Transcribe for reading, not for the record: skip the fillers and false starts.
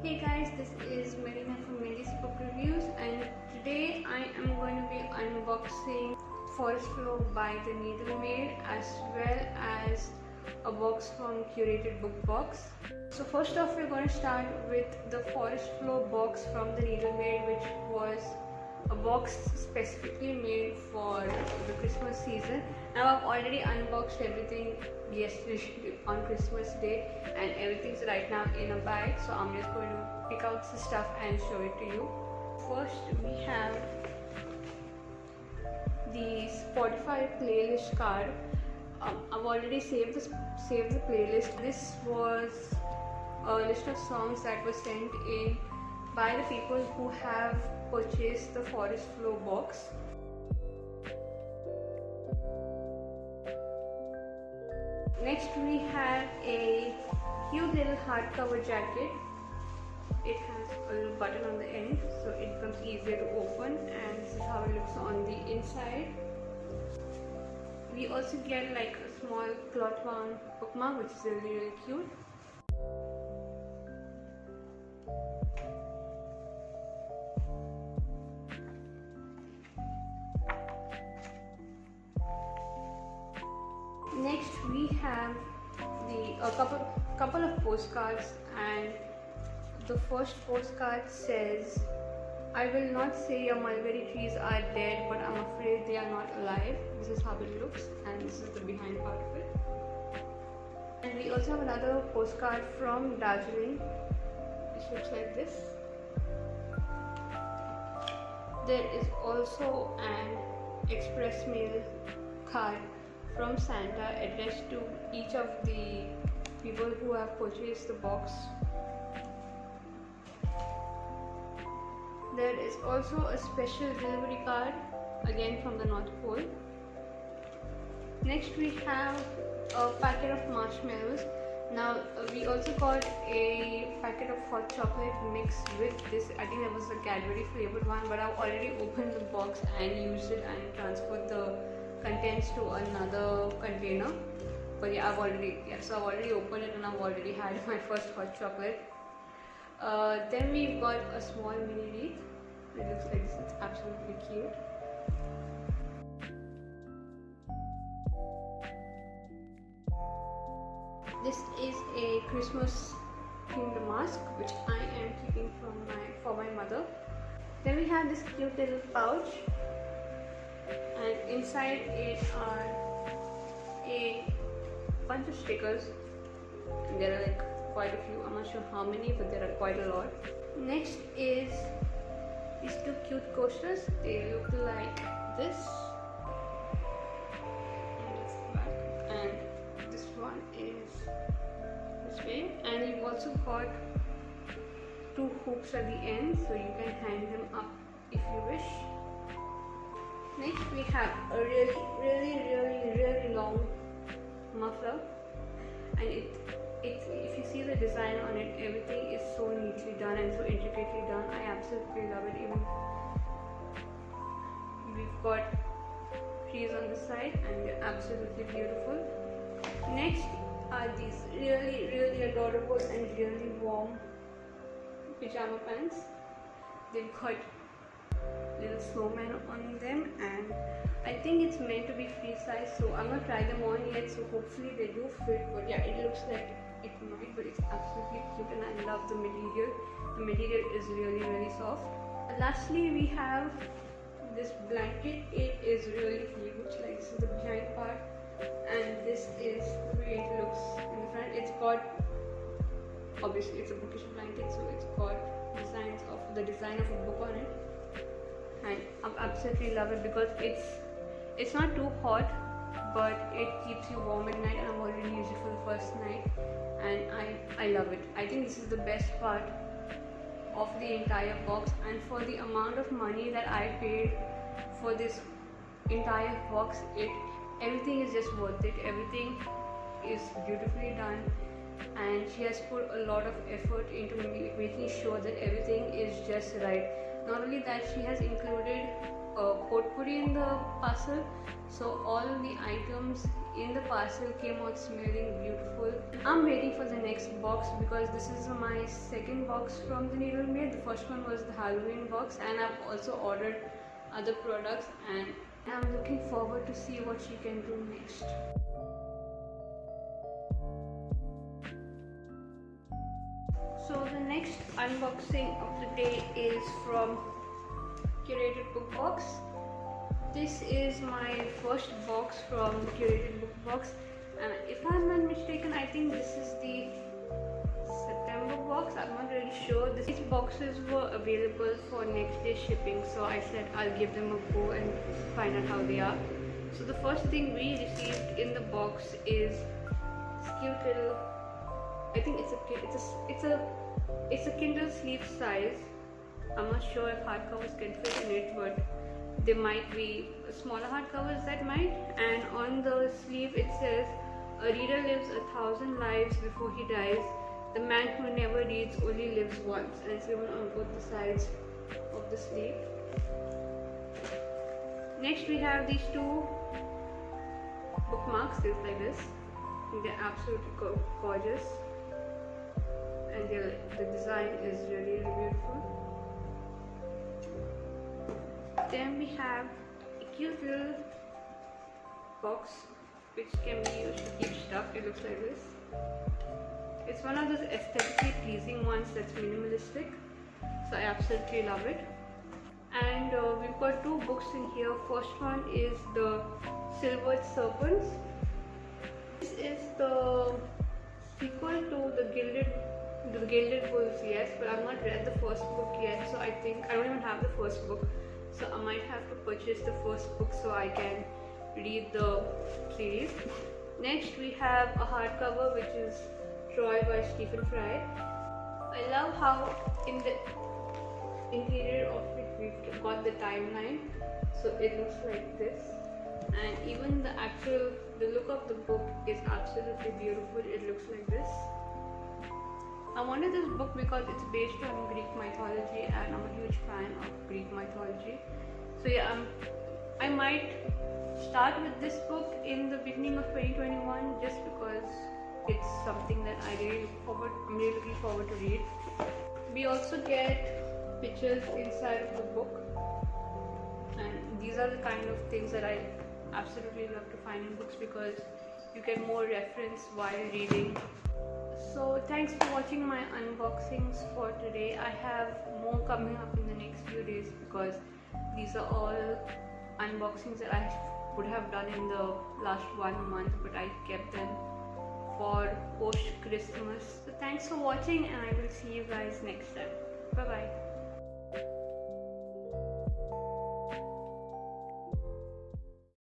Hey guys, this is Marina from Mindy's Book Reviews, and today I am going to be unboxing Forest Flow by the Needle Maid as well as a box from Curated Book Box. So first off, we're going to start with the Forest Flow box from the Needle Maid, which was a box specifically made for the Christmas season. Now I've already unboxed everything yesterday on Christmas Day, and everything's right now in a bag, so I'm just going to pick out the stuff and show it to you. First we have the Spotify playlist card. I've already saved the playlist. This was a list of songs that was sent in by the people who have purchased the Forest Flow box. Next we have a cute little hardcover jacket. It has a little button on the end, so it becomes easier to open, and this is how it looks on the inside. We also get like a small cloth bound bookmark, which is really cute. Next we have a couple of postcards, and the first postcard says, "I will not say your mulberry trees are dead, but I'm afraid they are not alive." This is how it looks, and this is the behind part of it. And we also have another postcard from Darjeeling, which looks like this. There is also an express mail card from Santa addressed to each of the people who have purchased the box. There is also a special delivery card, again from the North Pole. Next we have a packet of marshmallows. Now we also got a packet of hot chocolate mixed with this. I think that was the Cadbury flavored one, but I've already opened the box and used it and transferred the contents to another container. But yeah, I've already opened it and I've already had my first hot chocolate. Then we've got a small mini wreath. It looks like this. It's absolutely cute. This is a Christmas themed mask, which I am keeping for my mother. Then we have this cute little pouch, and inside it are a bunch of stickers. And there are like quite a few. I'm not sure how many, but there are quite a lot. Next is these two cute coasters. They look like this. And this one is this way. And you've also got two hooks at the end, so you can hang them up if you wish. Next we have a really long muffler, and if you see the design on it, everything is so neatly done and so intricately done. I absolutely love it. Even we've got trees on the side, and they're absolutely beautiful. Next are these really adorable and really warm pajama pants. They've got little snowman on them, and I think it's meant to be free size, so I'm not trying them on yet, so hopefully they do fit. But yeah, it looks like it might, but it's absolutely cute, and I love the material. The material is really soft. And lastly, we have this blanket. It is really huge. Like, this is the behind part, and this is the way it looks in the front. It's got, obviously it's a bookish blanket, so it's got the design of a book on it. And I absolutely love it because it's not too hot, but it keeps you warm at night, and I've already used it for the first night, and I love it. I think this is the best part of the entire box, and for the amount of money that I paid for this entire box, everything is just worth it. Everything is beautifully done, and she has put a lot of effort into making sure that everything is just right. Not only that, she has included potpourri in the parcel, so all of the items in the parcel came out smelling beautiful. I'm waiting for the next box because this is my second box from the Needlemaid. The first one was the Halloween box, and I've also ordered other products, and I'm looking forward to see what she can do next. So the next unboxing of the day is from Curated Book Box. This is my first box from the Curated Book Box, and if I'm not mistaken, I think this is the September box. I'm not really sure. These boxes were available for next day shipping, so I said I'll give them a go and find out how they are. So the first thing we received in the box is this cute little, I think it's a Kindle sleeve size. I'm not sure if hardcovers can fit in it, but there might be smaller hardcovers that might. And on the sleeve it says, "A reader lives 1,000 lives before he dies. The man who never reads only lives once." And it's given on both the sides of the sleeve. Next we have these two bookmarks. They're like this. They're absolutely gorgeous, and the design is really beautiful. Then we have a cute little box which can be used to keep stuff. It looks like this. It's one of those aesthetically pleasing ones that's minimalistic, so I absolutely love it. And we've got two books in here. First one is the Silvered Serpents. This is the sequel to the Gilded Wolves, yes, but I've not read the first book yet, so I think I don't even have the first book, so I might have to purchase the first book so I can read the series. Next we have a hardcover which is Troy by Stephen Fry. I love how in the interior of it we've got the timeline, so it looks like this, and even the look of the book is absolutely beautiful. It looks like this. I wanted this book because it's based on Greek mythology, and I'm a huge fan of Greek mythology. So yeah, I might start with this book in the beginning of 2021 just because it's something that I'm really looking forward to read. We also get pictures inside of the book, and these are the kind of things that I absolutely love to find in books because you get more reference while reading. So thanks for watching my unboxings for today. I have more coming up in the next few days because these are all unboxings that I would have done in the last 1 month, but I kept them for post Christmas. So thanks for watching, and I will see you guys next time. Bye bye.